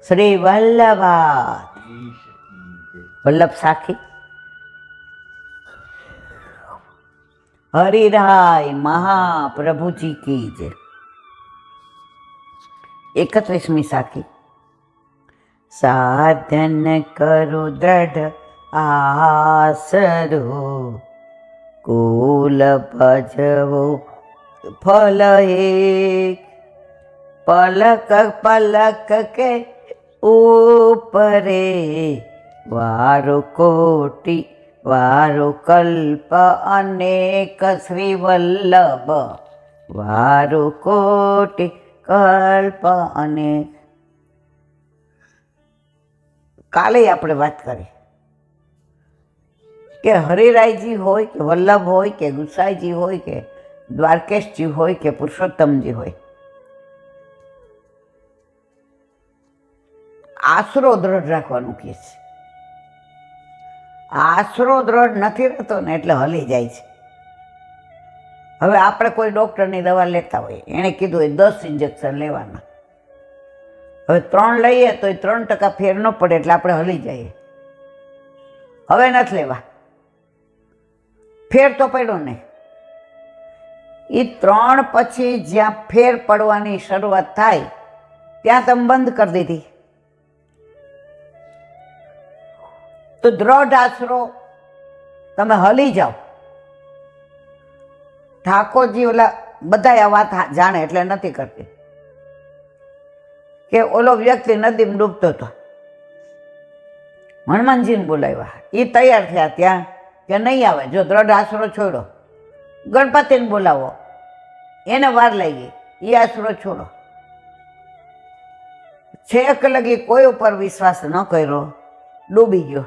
શ્રી વલ્લભા વલ્લભ સાખી હરિરાય મહાપ્રભુજી કી જય। 31મી સાખી। સાધન કરો દ્રઢ આસરો, કુલ ભજવો ફલ એક, પલક પલક કે ઉપરે, વારો કોટી વારો કલ્પ અનેક શ્રી વલ્લભ, વારો કોટી કલ્પ અનેક। કાલે આપણે વાત કરી કે હરિરાયજી હોય કે વલ્લભ હોય કે ગુસાઈજી હોય કે દ્વારકેશજી હોય કે પુરુષોત્તમજી હોય, આશરો દ્રઢ રાખવાનું કહે છે। આશરો દ્રઢ નથી રહેતો ને એટલે હલી જાય છે। હવે આપણે કોઈ ડૉક્ટરની દવા લેતા હોય, એણે કીધું હોય 10 ઇન્જેક્શન લેવાના, હવે 3 લઈએ તો 3% ફેર ન પડે એટલે આપણે હલી જઈએ, હવે નથી લેવા, ફેર તો પડ્યો નહીં। એ 3 પછી જ્યાં ફેર પડવાની શરૂઆત થાય ત્યાં તમે બંધ કરી દીધી, તો દ્રઢ આશરો તમે હલી જાઓ। ઠાકોરજી ઓલા બધા આ વાત જાણે એટલે નથી કરતી કે ઓલો વ્યક્તિ નદીમાં ડૂબતો હતો, હનુમાનજીને બોલાવ્યા, એ તૈયાર થયા ત્યાં કે નહીં આવે, જો દ્રઢ આશરો છોડો, ગણપતિને બોલાવો, એને વાર લાગી, એ આશરો છોડો, છેક લગી કોઈ ઉપર વિશ્વાસ ન કર્યો, ડૂબી ગયો।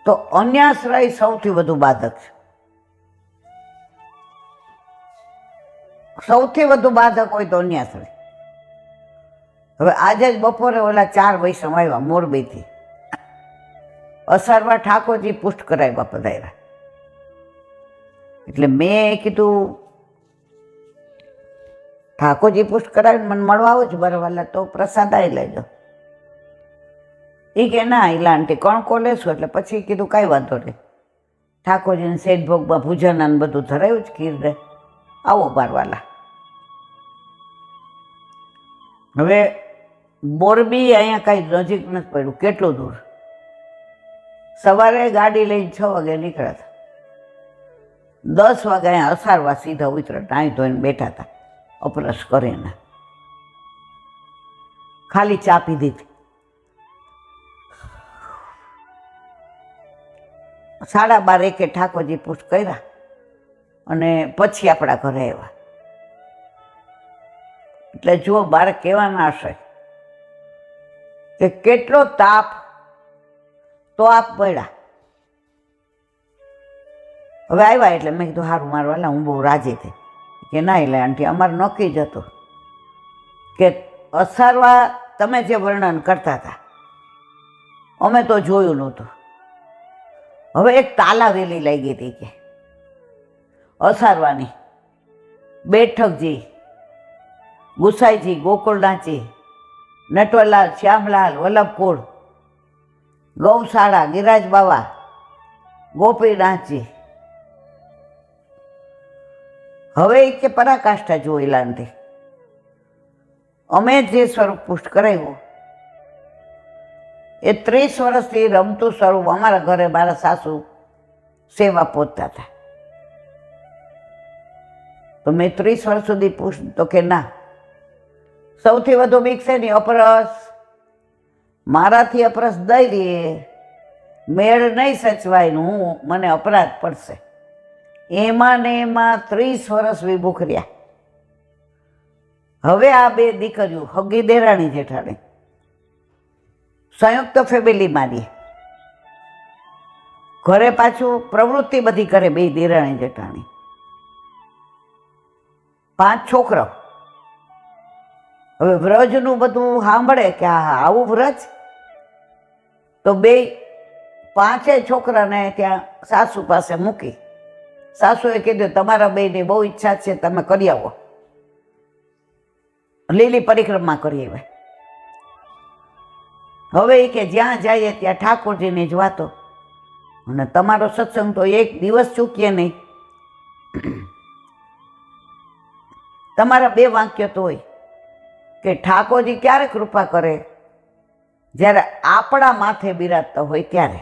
તો અન્યાશ્રય સૌથી વધુ બાધક છે, સૌથી વધુ બાધક હોય તો અન્યાશ્રય। હવે આજે જ બપોરે ઓલા 4 વૈષ્ણવ આવ્યા મોરબીથી, અસારવા ઠાકોરજી પુષ્ટ કરાવ્યા પધાર્યા, એટલે મેં કીધું ઠાકોરજી પુષ્ટ કરાવીને મને મળવા આવો છો બરાબર, તો પ્રસાદ આવી લેજો। એ કે ના એલા આંટી કણકો લેશું, એટલે પછી કીધું કાંઈ વાંધો નહીં, ઠાકોરજીને શેઠ ભોગમાં પૂજન બધું ધરાયું જ ખીર દે, આવો બારવાલા। હવે મોરબી અહીંયા કાંઈ નજીક નથી પડ્યું, કેટલું દૂર, સવારે ગાડી લઈને 6 વાગે નીકળ્યા હતા, 10 વાગે અહીંયા અસારવા સીધા ઉતરા, ટાઈ ધોઈને બેઠા હતા અપરસ કરીને, ખાલી ચા પીધી હતી। 12:30 ઠાકોરજી પુષ્ટ કર્યા અને પછી આપણા ઘરે આવ્યા। એટલે જુઓ બાર કહેવાના હશે કે કેટલો તાપ, તો આપ પડ્યા। હવે આવ્યા એટલે મેં કીધું સારું મારું વાલા, હું બહુ રાજી થઈ કે ના એટલે આંટી અમારે નક્કી જ હતું કે અસારવા તમે જે વર્ણન કરતા હતા અમે તો જોયું નહોતું। હવે એક તાલાવેલી લાગી હતી કે અસારવાની, બેઠકજી, ગુસાઈજી, ગોકુળનાથજી, નટવરલાલ, શ્યામલાલ, વલ્લભકુળ, ગૌશાળા, ગિરાજ બાવા, ગોપીનાથજી। હવે એ કે પરાકાષ્ઠા જોયેલા નથી, અમે જે સ્વરૂપ પુષ્ટ કરાવ્યું એ 30 વર્ષથી રમતું સ્વરૂપ અમારા ઘરે મારા સાસુ સેવા પહોંચતા હતા, તો મેં 30 વર્ષ સુધી પુષ્ટ, તો કે ના, સૌથી વધુ બીક છે ને અપરસ, મારાથી અપરસ દઈ દે, મેળ નહીં સચવાય, હું મને અપરાધ પડશે, એમાં ને એમાં 30 વર્ષ વિભૂખ રહ્યા। હવે આ 2 દીકરીઓ હગી દેરાણી જેઠાણી સંયુક્ત ફેમિલીમાં રહે, ઘરે પાછું પ્રવૃત્તિ બધી કરે, 2 દેરાણી જેઠાણી, 5 છોકરાઓ। હવે વ્રજનું બધું સાંભળે કે આવું વ્રજ, તો 5 છોકરાને ત્યાં સાસુ પાસે મૂકી, સાસુએ કીધું તમારા 2ની બહુ ઈચ્છા છે, તમે કરી આવો, લીલી પરિક્રમા કરી આવ્યા। હવે એ કે જ્યાં જઈએ ત્યાં ઠાકોરજીની જ વાતો, અને તમારો સત્સંગ તો એક દિવસ ચૂકીએ નહીં. તમારા બે વાક્ય તો હોય કે ઠાકોરજી ક્યારે કૃપા કરે? જ્યારે આપણા માથે બિરાજતા હોય ત્યારે.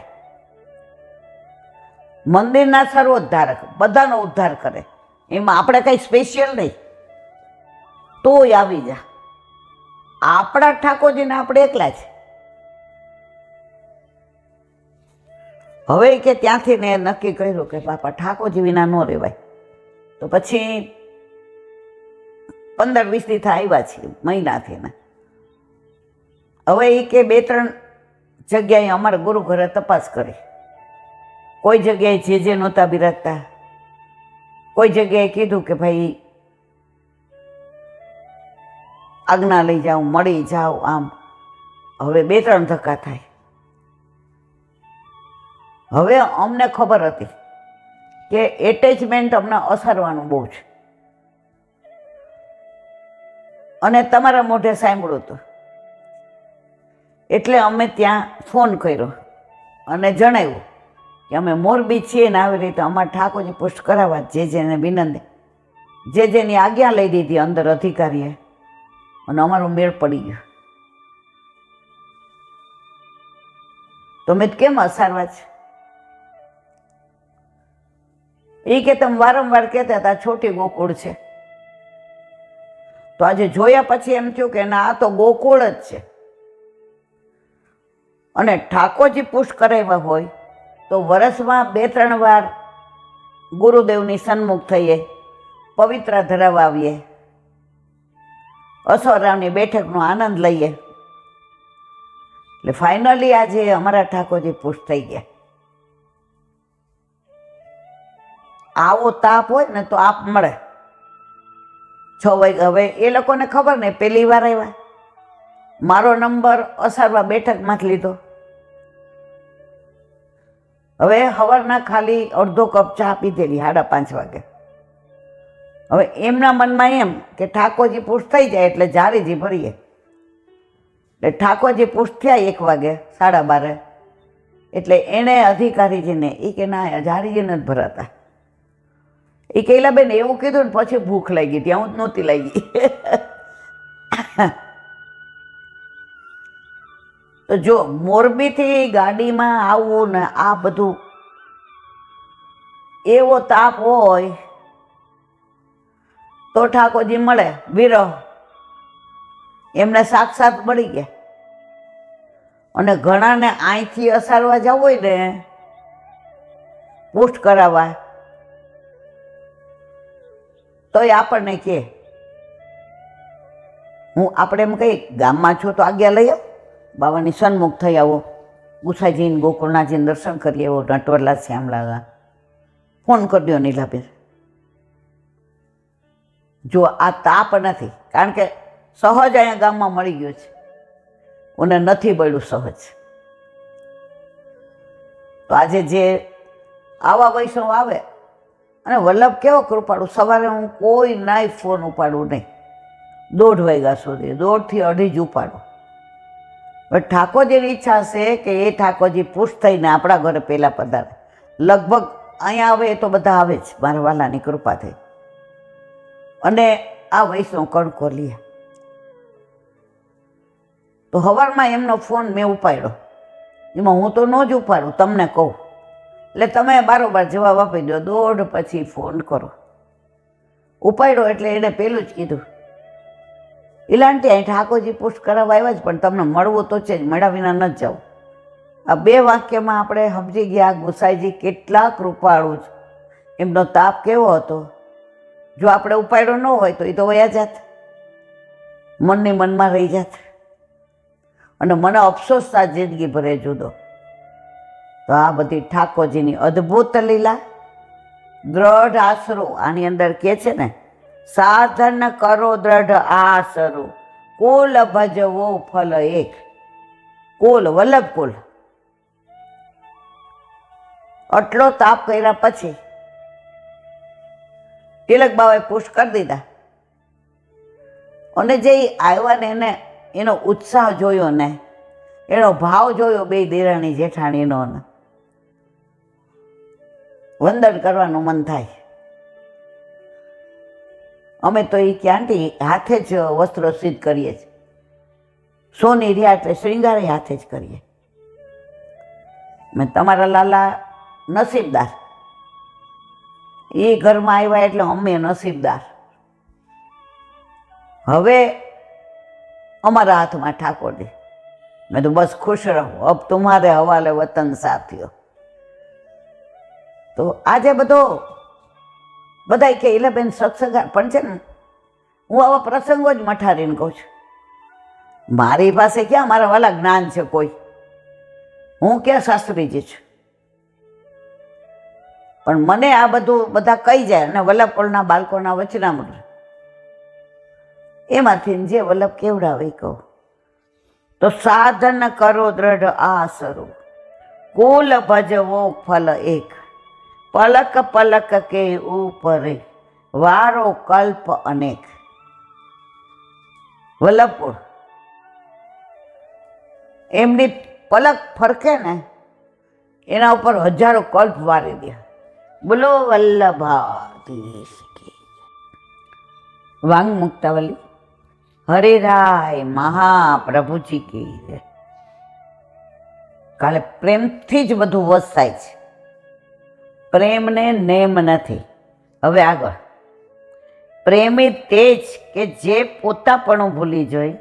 મંદિરના સર્વોદ્ધારક, બધાનો ઉદ્ધાર કરે, એમાં આપણે કંઈ સ્પેશિયલ નહીં. તોય આવી જા, આપણા ઠાકોરજીને આપણે એકલા છે. હવે કે ત્યાંથી ને નક્કી કર્યું કે બાપા ઠાકોરજી વિના ન રહેવાય. તો પછી 15-20 દી આવ્યા છીએ, મહિનાથી ને. હવે એ કે 2-3 જગ્યાએ અમારા ગુરુ ઘરે તપાસ કરી. કોઈ જગ્યાએ જે નહોતા બિરાજતા, કોઈ જગ્યાએ કીધું કે ભાઈ આજ્ઞા લઈ જાઓ, મળી જાઓ. આમ હવે 2-3 ધક્કા થાય. હવે અમને ખબર હતી કે એટેચમેન્ટ અમને અસરવાનું બહુ છે, અને તમારા મોઢે સાંભળ્યું હતું. એટલે અમે ત્યાં ફોન કર્યો અને જણાવ્યું કે અમે મોરબી છીએ ને આવી રીતે અમારે ઠાકોરજી પુષ્ટ કરાવવા, જેને વિનંતી, જેની આજ્ઞા લઈ દીધી અંદર અધિકારીએ, અને અમારો મેળ પડી ગયો. તો મેં કેમ અસારવા છે? એ કે તમે વારંવાર કહેતા હતા છોટી ગોકુળ છે. તો આજે જોયા પછી એમ થયું કે ના, આ તો ગોકુળ જ છે. અને ઠાકોરજી પુષ્ટ કરાવ્યા હોય તો વર્ષમાં 2-3 વાર ગુરુદેવની સન્મુખ થઈએ, પવિત્ર ધરાવવા આવીએ, અસોરાવની બેઠકનો આનંદ લઈએ. એટલે ફાઇનલી આજે અમારા ઠાકોરજી પુષ્ટ થઈ ગયા. આવો તાપ હોય ને તો આપ મળે. 6 વાગે હવે એ લોકોને ખબર નહીં, પહેલી વાર આવ્યા, મારો નંબર અસારવા બેઠકમાંથી લીધો. હવે સવારના ખાલી અડધો કપ ચા પીધેલી 5:30 વાગે. હવે એમના મનમાં એમ કે ઠાકોરજી પુષ્ટ થઈ જાય એટલે જારીજી ભરીએ. એટલે ઠાકોરજી પુષ્ટ થયા 1 વાગે, 12:30. એટલે એણે અધિકારીજીને એ કે ના, જારીજીને જ ભરાતા. એ કહેલા બેન એવું કીધું ને પછી ભૂખ લાગી, ત્યાં હું જ નહોતી લાગી. તો જો મોરબીથી ગાડીમાં આવવું ને આ બધું, એવો તાપ હોય તો ઠાકોરજી મળે. વિરહ એમને સાક્ષાત મળી ગયા. અને ઘણાને અહીંથી અસારવા જવું હોય ને, પુષ્ટ કરાવવા, તો એ આપણને કહે, આપણે એમ કહી ગામમાં છો તો આજ્ઞા લઈ આવો, બાવાની સન્મુખ થઈ આવો, ગુસાઈજીને ગોકુળનાથજીને દર્શન કરી આવો, નટવરલાલ શ્યામલાલા, ફોન કરી દો નીલાબેન. જો આ તાપ નથી, કારણ કે સહજ અહીંયા ગામમાં મળી ગયો છે, અને નથી મળ્યું સહજ. તો આજે જે આવા વૈષ્ણવ આવે, અને વલ્લભ કેવો કૃપાળું, સવારે હું કોઈ નાય ફોન ઉપાડું નહીં, 1:30 વાગ્યા સુધી, 1:30 થી 2:30 જ ઉપાડું. હવે ઠાકોરજીની ઈચ્છા છે કે એ ઠાકોરજી પુષ્ટ થઈને આપણા ઘરે પહેલાં પધારે. લગભગ અહીંયા આવે એ તો બધા આવે જ, મારા વાલાની કૃપા થઈ. અને આ વૈષ્ણવ કણકો લે. તો સવારમાં એમનો ફોન મેં ઉપાડ્યો. એમાં હું તો ન જ ઉપાડું, તમને કહું એટલે તમે બારોબાર જવાબ આપી દો. 1:30 પછી ફોન કરો. ઉપાડ્યો એટલે એણે પહેલું જ કીધું, ઇલાંટી અહીં ઠાકોરજી પુષ્ટ કરાવવા આવ્યા જ, પણ તમને મળવું તો છે જ, મળ્યા વિના ન જ જાઓ. આ 2 વાક્યમાં આપણે સમજી ગયા ગુસાઈજી કેટલા કૃપાળુ છે, એમનો તાપ કેવો હતો. જો આપણે ઉપાડ્યો ન હોય તો એ તો વયા જાત, મનની મનમાં રહી જાત, અને મને અફસોસ આ જિંદગી ભરે જુદો. તો આ બધી ઠાકોરજીની અદ્ભુત લીલા, દ્રઢ આશરો. આની અંદર કે છે ને, સાધન કરો દ્રઢ આશરો, કુલ ભજવો ફલ એક. કુલ, વલ્લભ કુલ. આટલો તાપ કર્યા પછી તિલક બાબાએ પુષ્ટ કરી દીધા. અને જે આવ્યા ને એને એનો ઉત્સાહ જોયો ને, એનો ભાવ જોયો બે દેરાણી જેઠાણીનો, વંદન કરવાનું મન થાય. અમે તો એ ક્યાંથી હાથે જ વસ્ત્રો સિદ્ધ કરીએ છીએ. સોની રહ્યા એટલે શ્રૃંગારે હાથે જ કરીએ. મેં તમારા લાલા નસીબદાર, એ ઘરમાં આવ્યા એટલે અમે નસીબદાર. હવે અમારા હાથમાં ઠાકોરજી. મેં તો બસ ખુશ રહો, અબ તુમ્હારે હવાલે વતન સાથીઓ. તો આજે બધા કે ઇલાબેન સત્સંગ પણ છે ને, હું આવા પ્રસંગો જ મઠારીને કહું છું. મારી પાસે ક્યાં મારા વાલા જ્ઞાન છે કોઈ, હું ક્યાં શાસ્ત્રીજી છું. પણ મને આ બધું બધા કહી જાય અને વલ્લભપુરના બાળકોના વચનામૃત એમાંથી જે વલ્લભ કેવડાવે કહું તો સાધન કરો દ્રઢ આસરો, કુલ ભજવો ફલ એક, પલક પલક કે ઉપરે વારો કલ્પ અનેક. વલ્લભપુર એમની પલક ફરકે ને એના ઉપર હજારો કલ્પ વારી દે. બોલો વલ્લભાધીશ કી. વાંગ મુક્તાવલી હરિરાય મહાપ્રભુજી કી. કાલે પ્રેમથી જ બધું વશ થાય છે, પ્રેમને નેમ નથી. હવે આગળ, પ્રેમી તે જ કે જે પોતાપણું ભૂલી જોઈ,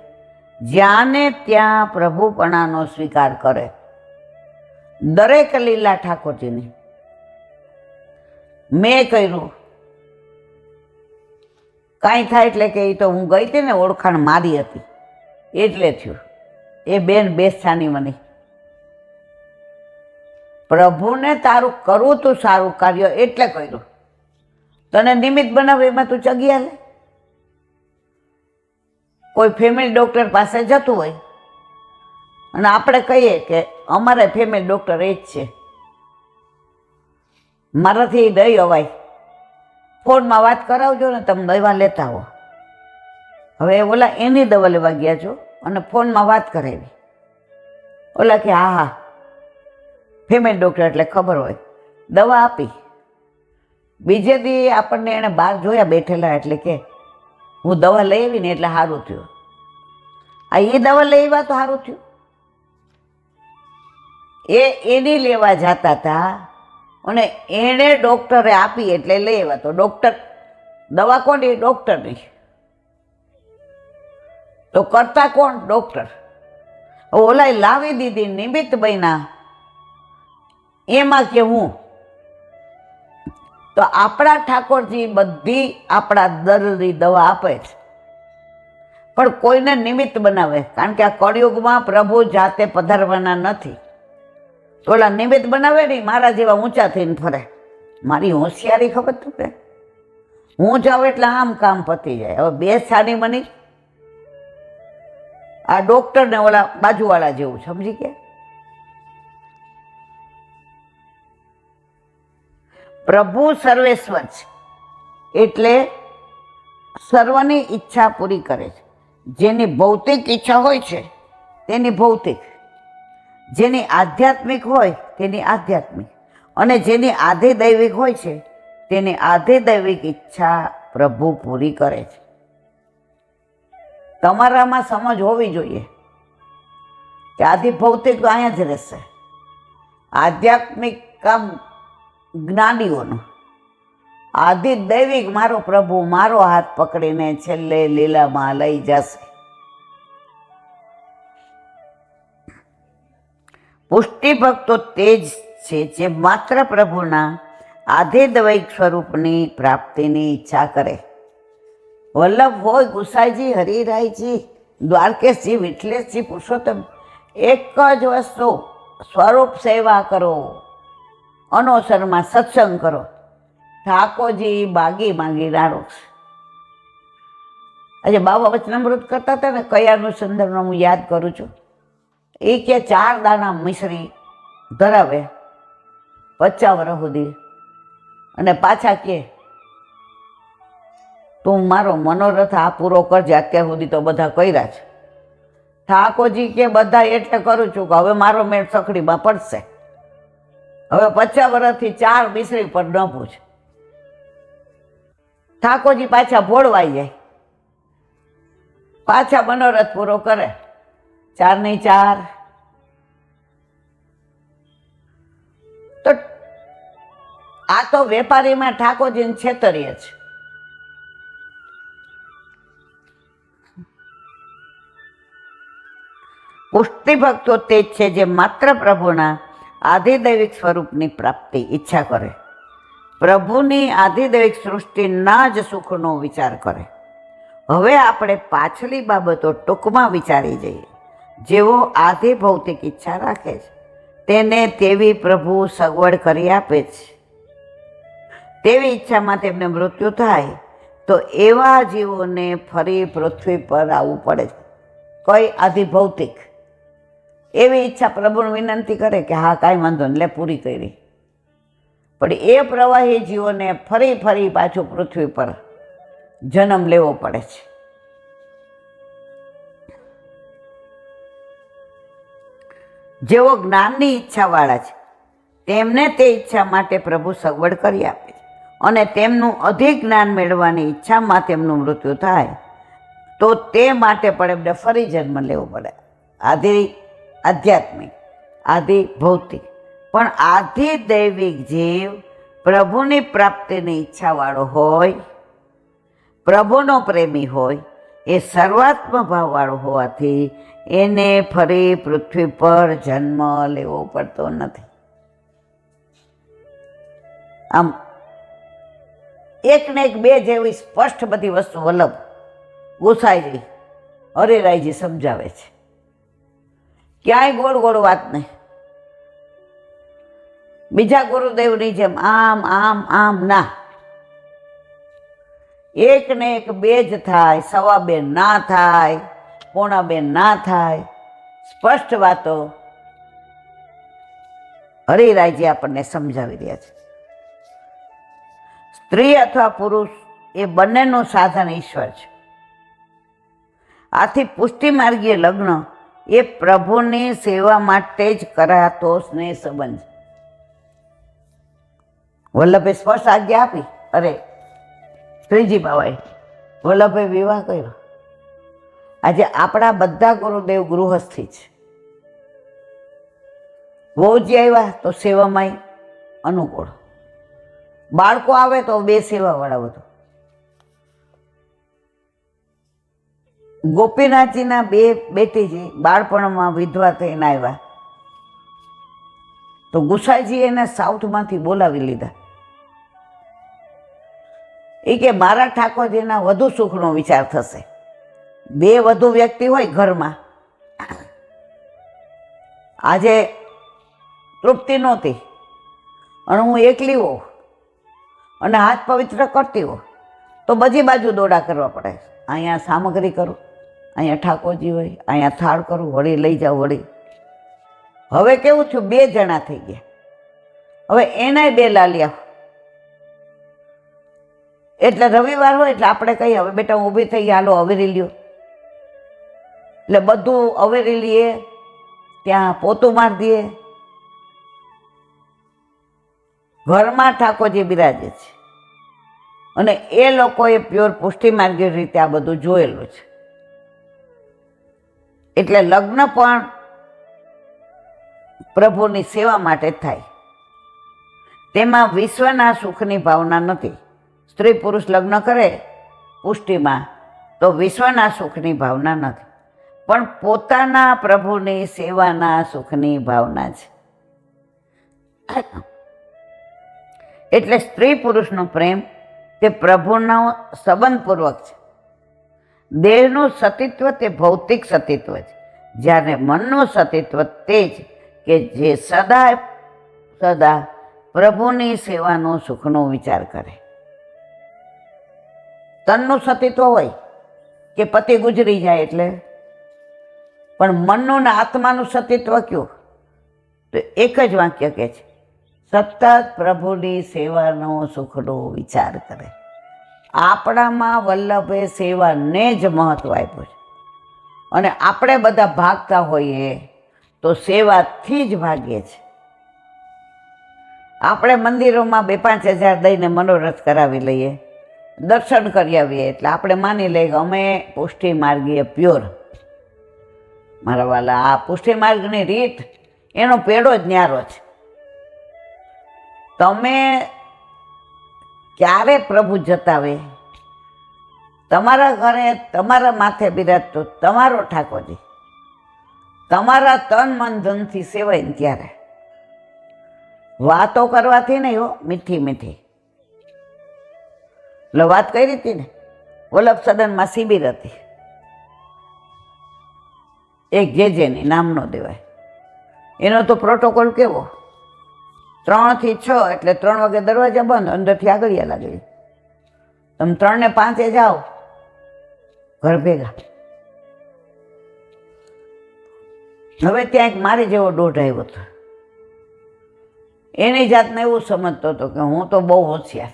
જ્યાં ને ત્યાં પ્રભુપણાનો સ્વીકાર કરે. દરેક લીલા ઠાકોરજીની મેં કર્યું. કાંઈ થાય એટલે કે એ તો હું ગઈ હતી ને, ઓળખાણ મારી હતી એટલે થયું. એ બેન બેસાની મને, પ્રભુને તારું કરવું તું સારું કાર્ય એટલે કર્યું. તને નિમિત્ત બનાવે એમાં તું ચગ્યા લે. કોઈ ફેમિલી ડૉક્ટર પાસે જતું હોય અને આપણે કહીએ કે અમારે ફેમિલી ડૉક્ટર એ જ છે, મારાથી દઈ અવાય, ફોનમાં વાત કરાવજો ને, તમે દવા લેતા હો. હવે ઓલા એની દવા લેવા ગયા છો અને ફોનમાં વાત કરાવી. ઓલા કે હા હા ફેમિલી ડૉક્ટર એટલે ખબર હોય, દવા આપી. બીજે દી આપણને એણે બહાર જોયા બેઠેલા એટલે કે હું દવા લઈ આવી ને એટલે સારું થયું. આ એ દવા લઈ આવ્યા તો સારું થયું. એની લેવા જતા હતા અને એણે ડૉક્ટરે આપી એટલે લઈ આવ્યા. તો ડૉક્ટર દવા કોની? ડૉક્ટરની. તો કરતા કોણ? ડૉક્ટર. ઓલાએ લાવી દીધી, નિમિત્ત બન્યા, એમાં કે હું. તો આપણા ઠાકોરજી બધી આપણા દર્દની દવા આપે છે, પણ કોઈને નિમિત્ત બનાવે. કારણ કે આ કળિયુગમાં પ્રભુ જાતે પધારવાના નથી. તો ઓલા નિમિત્ત બનાવે ને, મારા જેવા ઊંચા થઈને ફરે. મારી હોશિયારી ખબર તું કે હું જાઉં એટલે આમ કામ પતી જાય. હવે બે છાની બની આ ડૉક્ટર ને ઓલા બાજુવાળા જેવું, સમજી ગયા? પ્રભુ સર્વેશ્વર છે એટલે સર્વની ઈચ્છા પૂરી કરે છે. જેની ભૌતિક ઈચ્છા હોય છે તેની ભૌતિક, જેની આધ્યાત્મિક હોય તેની આધ્યાત્મિક, અને જેની આધિદૈવિક હોય છે તેની આધિદૈવિક ઈચ્છા પ્રભુ પૂરી કરે છે. તમારામાં સમજ હોવી જોઈએ કે આધિ ભૌતિક તો અહીંયા જ રહેશે. આધ્યાત્મિક કામ જ્ઞાનીઓનું, આદિ દૈવિક મારો પ્રભુ મારો હાથ પકડીને છેલ્લે લીલામાં લઈ જશે. પુષ્ટિ ભક્તો તે જ છે જે માત્ર પ્રભુના આધિદૈવિક સ્વરૂપની પ્રાપ્તિની ઈચ્છા કરે. વલ્લભ હોય ગુસાઈજી, હરિરાયજી, દ્વારકેશજી, વિઠલેશજી, પુરુષોત્તમ, એક જ વસ્તુ, સ્વરૂપ સેવા કરો, અનોસરમાં સત્સંગ કરો. ઠાકોરજી બાગી માગી નારોક્ષ. આજે બાબા વચનામૃત કરતા હતા ને, કયાનું સંદર્ભમાં હું યાદ કરું છું. એ કે 4 દાણા મિશ્રી ધરાવે 50 વર્ષ સુધી, અને પાછા કે તું મારો મનોરથ આ પૂરો કરજે. અત્યાર સુધી તો બધા કર્યા છે, ઠાકોરજી કે બધા એટલે કરું છું કે હવે મારો મેળ સખડીમાં પડશે, હવે 50 વર્ષથી 4 મિશ્રી પર ન પૂછ. ઠાકોરજી પાછા ભોળવાઈ જાય, પાછા મનોરથ પૂરો કરે. 4 ની 4 તો આ તો વેપારીમાં ઠાકોરજીને છેતરીએ છે. પુષ્ટિ ભક્તો તે જ છે જે માત્ર પ્રભુના આધિદૈવિક સ્વરૂપની પ્રાપ્તિ ઈચ્છા કરે, પ્રભુની આધિદૈવિક સૃષ્ટિના જ સુખનો વિચાર કરે. હવે આપણે પાછલી બાબતો ટૂંકમાં વિચારી જઈએ. જેઓ આધિ ભૌતિક ઈચ્છા રાખે છે તેને તેવી પ્રભુ સગવડ કરી આપે છે. તેવી ઈચ્છામાં તેમને મૃત્યુ થાય તો એવા જીવોને ફરી પૃથ્વી પર આવવું પડે છે. કઈ આધિ ભૌતિક એવી ઈચ્છા પ્રભુને વિનંતી કરે કે હા કાંઈ વાંધો નહીં, લે પૂરી કરી. પણ એ પ્રવાહી જીવોને ફરી ફરી પાછું પૃથ્વી પર જન્મ લેવો પડે છે. જેઓ જ્ઞાનની ઈચ્છાવાળા છે તેમને તે ઈચ્છા માટે પ્રભુ સગવડ કરી આપે છે, અને તેમનું અધિક જ્ઞાન મેળવવાની ઈચ્છામાં તેમનું મૃત્યુ થાય તો તે માટે પણ એમને ફરી જન્મ લેવો પડે. આધ્યાત્મિક, આધિ ભૌતિક. પણ આધિ દૈવિક જીવ પ્રભુની પ્રાપ્તિની ઈચ્છાવાળો હોય, પ્રભુનો પ્રેમી હોય, એ સર્વાત્મ ભાવવાળો હોવાથી એને ફરી પૃથ્વી પર જન્મ લેવો પડતો નથી. આમ એક ને એક બે જેવી સ્પષ્ટ બધી વસ્તુ વલ્લભ ગોસાઈજી હરિરાયજી સમજાવે છે. ક્યાંય ગોળ ગોળ વાત નહીં. બીજા ગુરુદેવની જેમ આમ આમ આમ ના, એક ને એક બે જ થાય, 2.25 ના થાય, 1.25 ના થાય. સ્પષ્ટ વાતો હરિરાયજી આપણને સમજાવી રહ્યા છે. સ્ત્રી અથવા પુરુષ એ બંનેનું સાધન ઈશ્વર છે. આથી પુષ્ટિ માર્ગીય લગ્ન એ પ્રભુની સેવા માટે જ કરાતો સ્નેહ સંબંધ. વલ્લભે સ્પષ્ટ આજ્ઞા આપી. અરે શ્રીજી બાવાએ વલ્લભે વિવાહ કર્યો. આજે આપણા બધા ગુરુદેવ ગૃહસ્થી છે. વહુજી આવ્યા તો સેવામાં અનુકૂળ, બાળકો આવે તો બે સેવાવાળા વધુ. ગોપીનાથજીના બે બેટીજી બાળપણમાં વિધવા થઈને આવ્યા તો ગુસાઈજી એને સાઉથમાંથી બોલાવી લીધા. એ કે મારા ઠાકોરજીના વધુ સુખનો વિચાર થશે. બે વધુ વ્યક્તિ હોય ઘરમાં, આજે તૃપ્તિ નહોતી અને હું એકલી હોઉં અને હાથ પવિત્ર કરતી હોઉં તો બધી બાજુ દોડા કરવા પડે. અહીંયા સામગ્રી કરું, અહીંયા ઠાકોરજી હોય, અહીંયા થાળ કરું, વળી લઈ જાઓ વળી. હવે કેવું થયું, 2 જણા થઈ ગયા. હવે એનાય 2 લાલિયા. એટલે રવિવાર હોય એટલે આપણે કહીએ હવે બેટા હું ઊભી થઈ ગયા, હાલો અવેરી લ્યો. એટલે બધું અવેરી લઈએ, ત્યાં પોતું મારી દઈએ. ઘરમાં ઠાકોરજી બિરાજે છે અને એ લોકોએ પ્યોર પુષ્ટિ માર્ગીય રીતે આ બધું જોયેલું છે. એટલે લગ્ન પણ પ્રભુની સેવા માટે જ થાય. તેમાં વિશ્વના સુખની ભાવના નથી. સ્ત્રી પુરુષ લગ્ન કરે પુષ્ટિમાં તો વિશ્વના સુખની ભાવના નથી, પણ પોતાના પ્રભુની સેવાના સુખની ભાવના છે. એટલે સ્ત્રી પુરુષનો પ્રેમ તે પ્રભુનો સંબંધપૂર્વક છે. દેહનું સતીત્વ તે ભૌતિક સતીત્વ છે, જ્યારે મનનું સતીત્વ તે જ કે જે સદા પ્રભુની સેવાનો સુખનો વિચાર કરે. તનનું સતીત્વ હોય કે પતિ ગુજરી જાય એટલે, પણ મનનું ને આત્માનું સતીત્વ કયું? તો એક જ વાક્ય કહે છે, સતત પ્રભુની સેવાનો સુખનો વિચાર કરે. આપણામાં વલ્લભે સેવાને જ મહત્વ આપ્યું છે અને આપણે બધા ભાગતા હોઈએ તો સેવાથી જ ભાગીએ છીએ. આપણે મંદિરોમાં 2-5 હજાર દઈને મનોરથ કરાવી લઈએ, દર્શન કરી આવીએ એટલે આપણે માની લઈએ કે અમે પુષ્ટિ માર્ગીય પ્યોર. મારા વાલા, આ પુષ્ટિ માર્ગની રીત એનો પેડો જ ન્યારો છે. તમે ક્યારે પ્રભુ જતાવે? તમારા ઘરે તમારા માથે બિરાજતો તમારો ઠાકોરજી તમારા તન મન ધનથી સેવાય ને ત્યારે. વાતો કરવાથી નહીં હો, મીઠી મીઠી. એટલે વાત કરી હતી ને, વલ્લભ સદનમાં શિબિર હતી, એક જેજેની નામ ન દેવાય. એનો તો પ્રોટોકોલ કેવો, 3 થી 6 એટલે 3 વાગે દરવાજા બંધ, અંદરથી આગળિયા લાગેલી. તમે 3 ને 5 જાઓ ઘર ભેગા. હવે ત્યાં એક મારી જેવો દોઢ આવ્યો હતો. એની જાતને એવું સમજતો હતો કે હું તો બહુ હોશિયાર.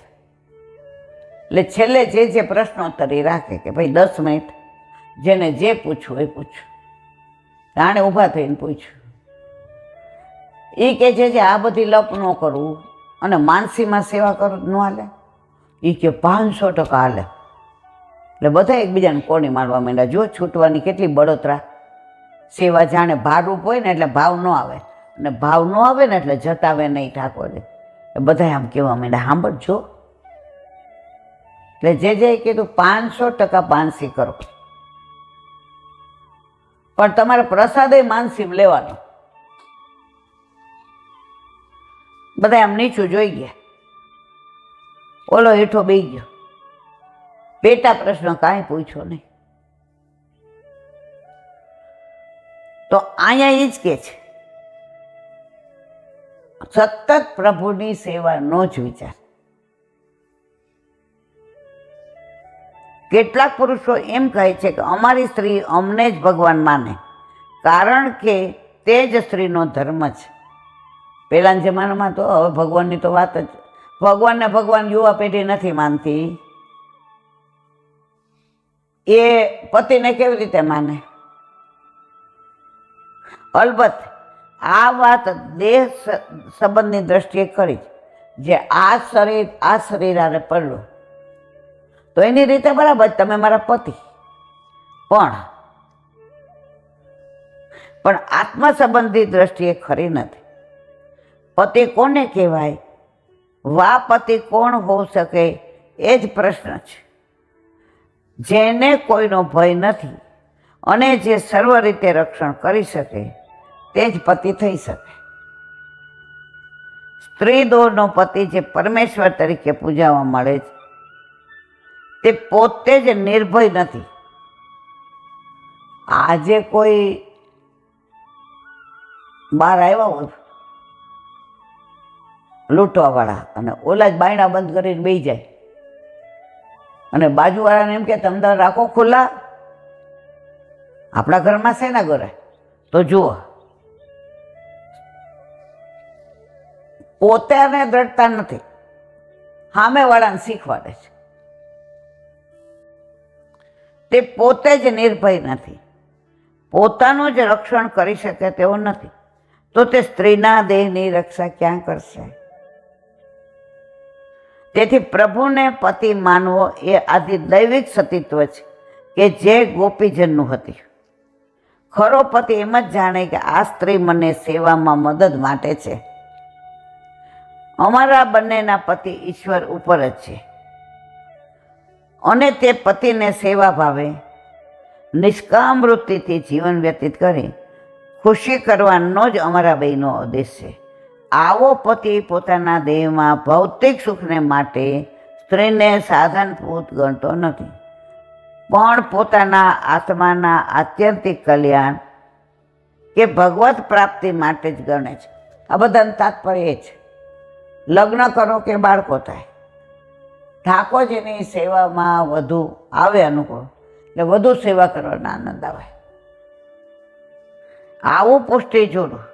એટલે છેલ્લે જે પ્રશ્નોત્તરી રાખે કે ભાઈ 10 મિનિટ જેને જે પૂછવું એ પૂછ્યું. આણે ઊભા થઈને પૂછ્યું. એ કે છે આ બધી લપ ન કરવું અને માનસીમાં સેવા કરવું ન હાલે. એ કે 500% હાલે. એટલે બધા એકબીજાને કોણી મારવા માંડ્યા. જો છૂટવાની કેટલી બળતરા. સેવા જાણે ભારરૂપ હોય ને એટલે ભાવ ન આવે, અને ભાવ ન આવે ને એટલે જતાવે નહીં ઠાકોરજી. બધા આમ કહેવા માંડ્યા સાંભળજો. એટલે જે કીધું 500% માનસી કરો, પણ તમારે પ્રસાદે માનસી લેવાનો. બધા આમ નીચું જોઈ ગયા. ઓલો હેઠો બેસી ગયો. પેટા પ્રશ્ન કાંઈ પૂછ્યો નહીં. તો અહીંયા એ જ કે છે સતત પ્રભુની સેવાનો જ વિચાર. કેટલાક પુરુષો એમ કહે છે કે અમારી સ્ત્રી અમને જ ભગવાન માને, કારણ કે તે જ સ્ત્રીનો ધર્મ છે. પહેલાના જમાનામાં તો, હવે ભગવાનની તો વાત જ, ભગવાનને ભગવાન યુવા પેઢી નથી માનતી. એ પતિને કેવી રીતે માને? અલબત્ત આ વાત દેહ સંબંધની દ્રષ્ટિએ કરી, જે આ શરીર આરે પડ્યો તો એની રીતે બરાબર, તમે મારા પતિ. પણ આત્મ સંબંધી દ્રષ્ટિએ ખરી નથી. પતિ કોને કહેવાય? વા પતિ કોણ હોઈ શકે એ જ પ્રશ્ન છે. જેને કોઈનો ભય નથી અને જે સર્વ રીતે રક્ષણ કરી શકે તે જ પતિ થઈ શકે. સ્ત્રી દોરનો પતિ જે પરમેશ્વર તરીકે પૂજાવા મળે છે તે પોતે જ નિર્ભય નથી. આજે કોઈ બહાર આવ્યા હોય લૂંટવાવાળા અને ઓલા જ બાયણા બંધ કરીને બેસી જાય અને બાજુવાળાને એમ કે તમે રાખો ખુલ્લા, આપણા ઘરમાં શેના ઘરે? તો જુઓ, પોતાને દ્રઢતા નથી, સામેવાળાને શીખવાડે છે. તે પોતે જ નિર્ભય નથી, પોતાનું જ રક્ષણ કરી શકે તેવો નથી, તો તે સ્ત્રીના દેહની રક્ષા ક્યાં કરશે? તેથી પ્રભુને પતિ માનવો એ આદિ દૈવિક સતીત્વ છે કે જે ગોપીજનનું હતી. ખરો પતિ એમ જ જાણે કે આ સ્ત્રી મને સેવામાં મદદ માટે છે. અમારા બંનેના પતિ ઈશ્વર ઉપર જ છે અને તે પતિને સેવા ભાવે નિષ્કામ વૃત્તિથી જીવન વ્યતીત કરી ખુશી કરવાનો જ અમારા બેનો ઉદ્દેશ છે. આવો પતિ પોતાના દેહમાં ભૌતિક સુખને માટે સ્ત્રીને સાધનભૂત ગણતો નથી, પણ પોતાના આત્માના આત્યંતિક કલ્યાણ કે ભગવત પ્રાપ્તિ માટે જ ગણે છે. આ બધાનું તાત્પર્ય એ છે, લગ્ન કરો કે બાળકો થાય, ઠાકોરજીની સેવામાં વધુ આવે અનુકૂળ એટલે વધુ સેવા કરવાનો આનંદ આવે. આવું પુષ્ટિ જોડું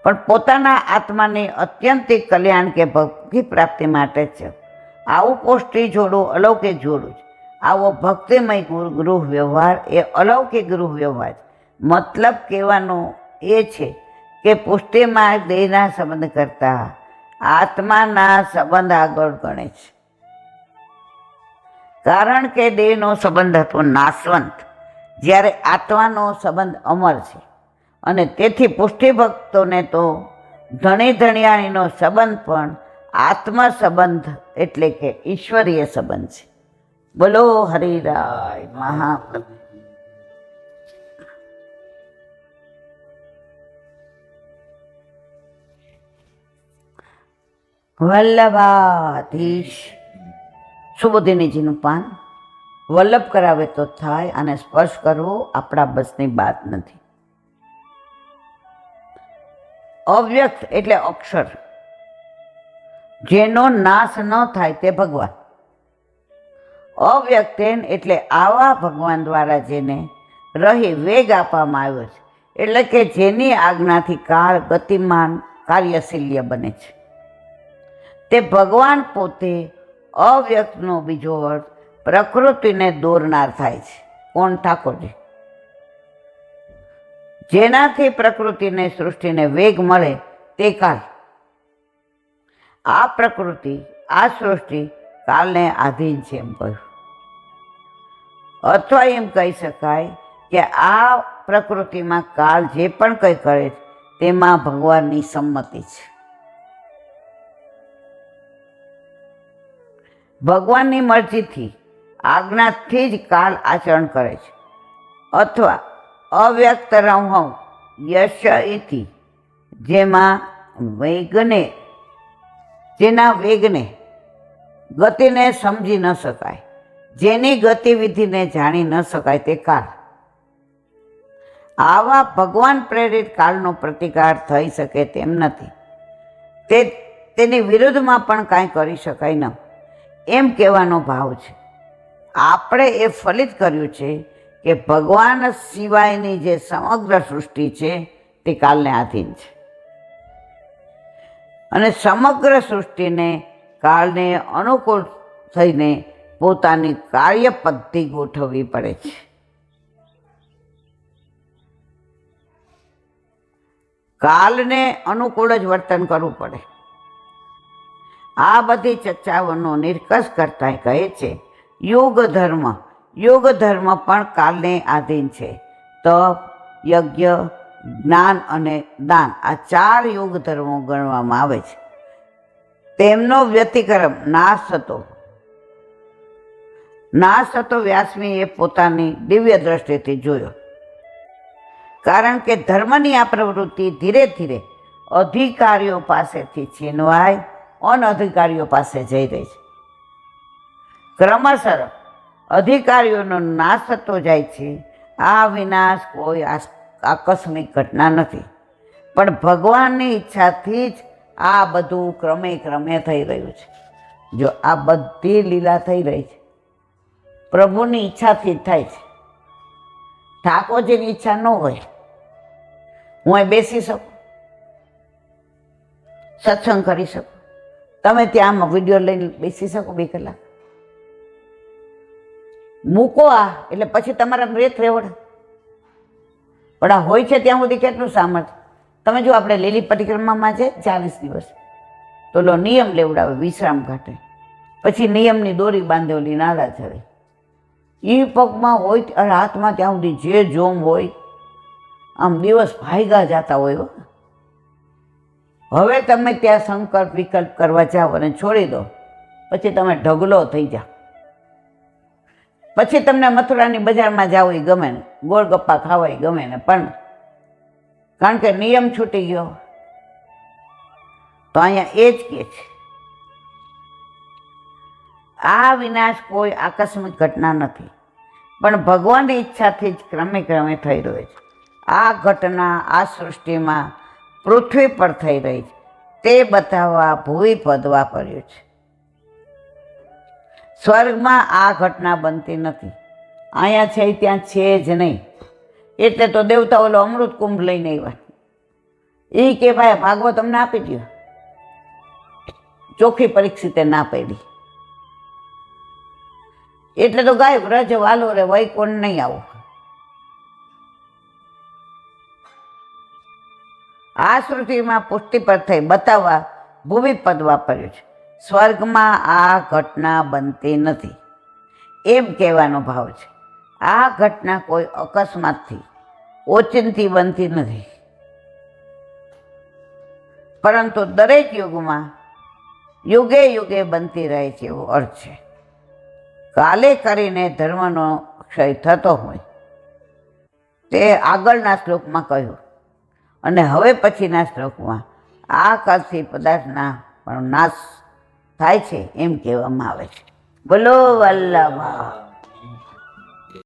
પણ પોતાના આત્માની અત્યંતિક કલ્યાણ કે ભક્તિ પ્રાપ્તિ માટે જ છે. આવું પુષ્ટિ જોડું અલૌકિક જોડું છે. આવો ભક્તિમય ગૃહ વ્યવહાર એ અલૌકિક ગૃહ વ્યવહાર. મતલબ કહેવાનો એ છે કે પુષ્ટિમાં દેહના સંબંધ કરતા આત્માના સંબંધ આગળ ગણે છે. કારણ કે દેહનો સંબંધ હતો નાશવંત, જ્યારે આત્માનો સંબંધ અમર છે. અને તેથી પુષ્ટિ ભક્તોને તો ધણી ધણિયાણીનો સંબંધ પણ આત્મ સંબંધ એટલે કે ઈશ્વરીય સંબંધ છે. બોલો હરિરાય મહાપ્રભુ. વલ્લભાધીશ સુબોધિનીજીનું પાન. વલ્લભ કરાવે તો થાય, અને સ્પર્શ કરવો આપણા બસની વાત નથી. અવ્યક્ત એટલે અક્ષર, જેનો નાશ ન થાય તે ભગવાન. અવ્યક્તેન એટલે આવા ભગવાન દ્વારા જેને રહી વેગ આપવામાં આવ્યો છે, એટલે કે જેની આજ્ઞાથી કાળ ગતિમાન કાર્યશીલ્ય બને છે. તે ભગવાન પોતે અવ્યક્તનો બીજો અર્થ પ્રકૃતિને દોરનાર થાય છે. કોણ? ઠાકોરજી. જેનાથી પ્રકૃતિને સૃષ્ટિને વેગ મળે તે કાળ. આ પ્રકૃતિ, આ સૃષ્ટિ કાલને આધીન છે એમ કહ્યું. અથવા એમ કહી શકાય કે આ પ્રકૃતિમાં કાળ જે પણ કંઈ કરે છે તેમાં ભગવાનની સંમતિ છે. ભગવાનની મરજીથી, આજ્ઞાથી જ કાળ આચરણ કરે છે. અથવા અવ્યક્ત રહમ યશ ઇતિ, જેના વેગને ગતિને સમજી ન શકાય, જેની ગતિવિધિને જાણી ન શકાય તે કાળ. આવા ભગવાન પ્રેરિત કાળનો પ્રતિકાર થઈ શકે તેમ નથી. તેની વિરુદ્ધમાં પણ કાંઈ કરી શકાય ન, એમ કહેવાનો ભાવ છે. આપણે એ ફલિત કર્યું છે કે ભગવાન સિવાયની જે સમગ્ર સૃષ્ટિ છે તે કાલને આધીન છે, અને સમગ્ર સૃષ્ટિને કાળને અનુકૂળ થઈને પોતાની કાર્ય પદ્ધતિ ગોઠવવી પડે છે. કાલને અનુકૂળ જ વર્તન કરવું પડે. આ બધી ચર્ચાઓનો નિર્કસ કરતા કહે છે યોગ ધર્મ. યોગ ધર્મ પણ કાલને આધીન છે. તપ, યજ્ઞ, જ્ઞાન અને દાન, આ 4 યોગ ધર્મો ગણવામાં આવે છે. તેમનો વ્યતિક્રમ નાશ થતો વ્યાસમીએ પોતાની દિવ્ય દ્રષ્ટિથી જોયો. કારણ કે ધર્મની આ પ્રવૃત્તિ ધીરે ધીરે અધિકારીઓ પાસેથી છીનવાય અનઅધિકારીઓ પાસે જઈ રહી છે. ક્રમશઃ અધિકારીઓનો નાશ થતો જાય છે. આ વિનાશ કોઈ આકસ્મિક ઘટના નથી, પણ ભગવાનની ઈચ્છાથી જ આ બધું ક્રમે ક્રમે થઈ રહ્યું છે. જો આ બધી લીલા થઈ રહી છે પ્રભુની ઈચ્છાથી જ થાય છે. ઠાકોરજીની ઈચ્છા ન હોય હું અહીં બેસી શકું, સત્સંગ કરી શકું, તમે ત્યાં વિડીયો લઈને બેસી શકો 2 કલાક, મૂકો આ એટલે પછી તમારા રેત રેવડ. પણ આ હોય છે ત્યાં સુધી કેટલું સામર્થ્ય. તમે જો આપણે લીલી પરિક્રમામાં છે 40 દિવસ, તો લો નિયમ લેવડાવે વિશ્રામ ઘાટે, પછી નિયમની દોરી બાંધેલી નાળા ચડે, એ પગમાં હોય અને હાથમાં ત્યાં સુધી જે જોમ હોય, આમ દિવસ ભાગ્યા જતા હોય. હવે તમે ત્યાં સંકલ્પ વિકલ્પ કરવા જાઓ અને છોડી દો, પછી તમે ઢગલો થઈ જાઓ. પછી તમને મથુરાની બજારમાં જાવ એ ગમે ને, ગોળગપ્પા ખાવા એ ગમે ને, પણ કારણ કે નિયમ છૂટી ગયો. તો અહીંયા એ જ કહે છે આ વિનાશ કોઈ આકસ્મિક ઘટના નથી, પણ ભગવાનની ઈચ્છાથી જ ક્રમે ક્રમે થઈ રહ્યો છે. આ ઘટના આ સૃષ્ટિમાં પૃથ્વી પર થઈ રહી છે તે બતાવવા ભૂવિ પદ વાપર્યું છે. સ્વર્ગમાં આ ઘટના બનતી નથી, અહીંયા છે ત્યાં છે જ નહીં. એટલે તો દેવતા ઓલો અમૃત કુંભ લઈને આવ્યા. એ કે ભાઈ ભાગવત તમને આપી દો. ચોખ્ખી પરીક્ષિતે ના પાડી. એટલે તો ગાય વ્રજ વાલો રે વૈકુંઠ નહીં આવું. આ શ્રુતિમાં પુષ્ટિ પર થઈ બતાવવા ભૂમિપદ વાપર્યું છે. સ્વર્ગમાં આ ઘટના બનતી નથી એમ કહેવાનો ભાવ છે. આ ઘટના કોઈ અકસ્માતથી ઓચિંતી બનતી નથી, પરંતુ દરેક યુગમાં યુગે યુગે બનતી રહે છે એવો અર્થ છે. કાલે કરીને ધર્મનો ક્ષય થતો હોય તે આગળના શ્લોકમાં કહ્યું, અને હવે પછીના શ્લોકમાં આ કાળથી પદાર્થના પણ નાશ થાય છે એમ કહેવામાં આવે છે. બોલો વલ્લભ.